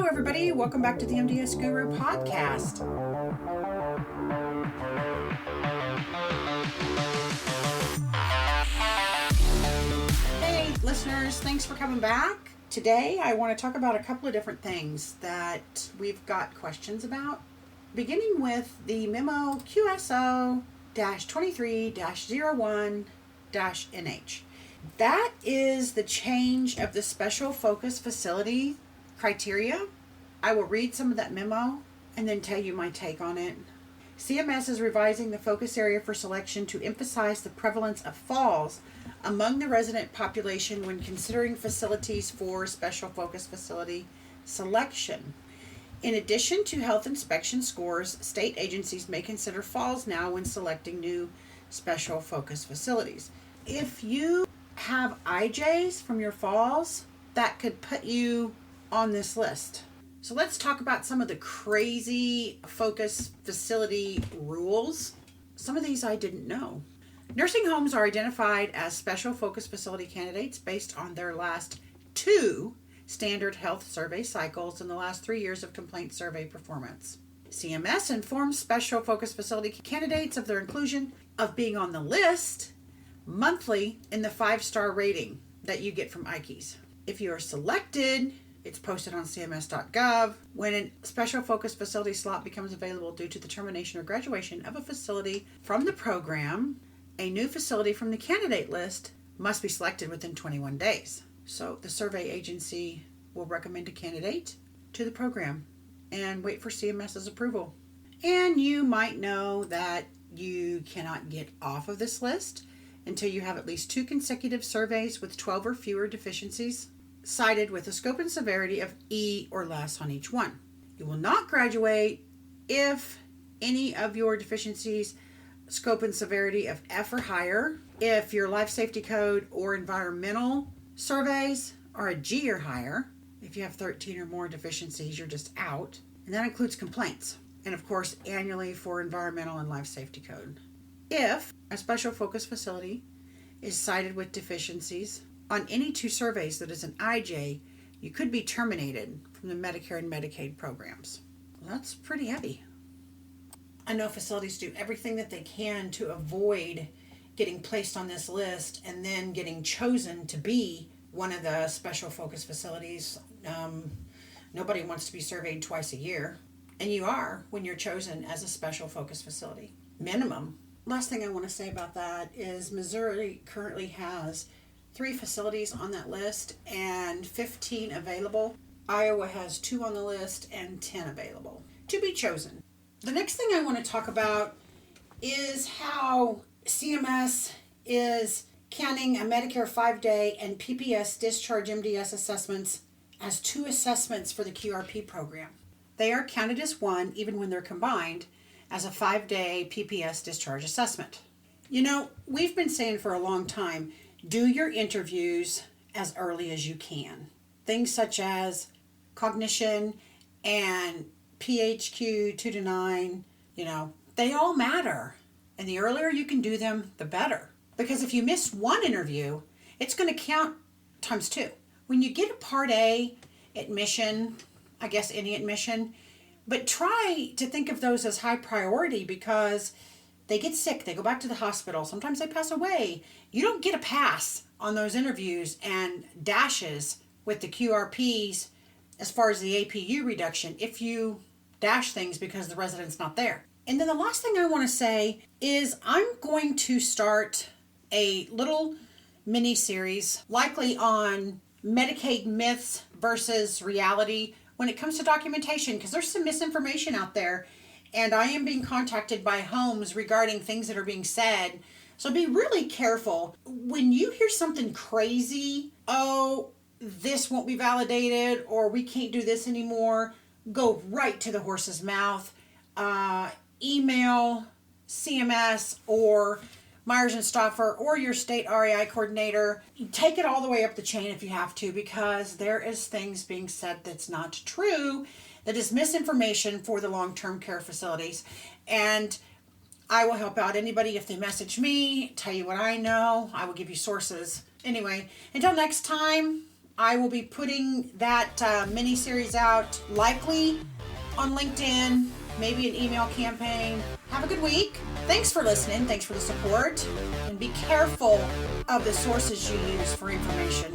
Hello, everybody. Welcome back to the MDS Guru podcast. Hey, listeners. Thanks for coming back. Today, I want to talk about a couple of different things that we've got questions about, beginning with the memo QSO-23-01-NH. That is the change of the special focus facility criteria. I will read some of that memo and then tell you my take on it. CMS is revising the focus area for selection to emphasize the prevalence of falls among the resident population when considering facilities for special focus facility selection. In addition to health inspection scores, state agencies may consider falls now when selecting new special focus facilities. If you have IJs from your falls, that could put you on this list. So let's talk about some of the crazy focus facility rules. Some of these I didn't know. Nursing homes are identified as special focus facility candidates based on their last 2 standard health survey cycles in the last 3 years of complaint survey performance. CMS informs special focus facility candidates of their inclusion of being on the list monthly in the 5-star rating that you get from IKEs. If you are selected, it's posted on cms.gov. When a special focus facility slot becomes available due to the termination or graduation of a facility from the program, a new facility from the candidate list must be selected within 21 days. So the survey agency will recommend a candidate to the program and wait for CMS's approval. And you might know that you cannot get off of this list until you have at least 2 consecutive surveys with 12 or fewer deficiencies cited with a scope and severity of E or less on each one. You will not graduate if any of your deficiencies scope and severity of F or higher, if your life safety code or environmental surveys are a G or higher. If you have 13 or more deficiencies, you're just out. And that includes complaints. And of course, annually for environmental and life safety code. If a special focus facility is cited with deficiencies on any 2 surveys that is an IJ, you could be terminated from the Medicare and Medicaid programs. Well, that's pretty heavy. I know facilities do everything that they can to avoid getting placed on this list and then getting chosen to be one of the special focus facilities. Nobody wants to be surveyed twice a year, and you are when you're chosen as a special focus facility. Minimum. Last thing I want to say about that is Missouri currently has 3 facilities on that list and 15 available. Iowa has 2 on the list and 10 available to be chosen. The next thing I want to talk about is how CMS is counting a Medicare 5-day and PPS discharge MDS assessments as 2 assessments for the QRP program. They are counted as one even when they're combined as a 5-day PPS discharge assessment. You know, we've been saying for a long time, do your interviews as early as you can. Things such as cognition and PHQ 2 to 9, they all matter. And the earlier you can do them, the better. Because if you miss one interview, it's going to count times 2. When you get a Part A admission, I guess any admission, but try to think of those as high priority because they get sick, they go back to the hospital, sometimes they pass away. You don't get a pass on those interviews and dashes with the QRPs as far as the APU reduction if you dash things because the resident's not there. And then the last thing I want to say is I'm going to start a little mini series, likely on Medicaid myths versus reality when it comes to documentation, because there's some misinformation out there, and I am being contacted by homes regarding things that are being said. So be really careful. When you hear something crazy, this won't be validated, or we can't do this anymore, go right to the horse's mouth. Email CMS or Myers and Stauffer or your state REI coordinator. Take it all the way up the chain if you have to, because there is things being said that's not true, that is misinformation for the long-term care facilities. And I will help out anybody if they message me, tell you what I know. I will give you sources. Anyway, until next time, I will be putting that mini series out likely on LinkedIn, maybe an email campaign. Have a good week. Thanks for listening. Thanks for the support. And be careful of the sources you use for information.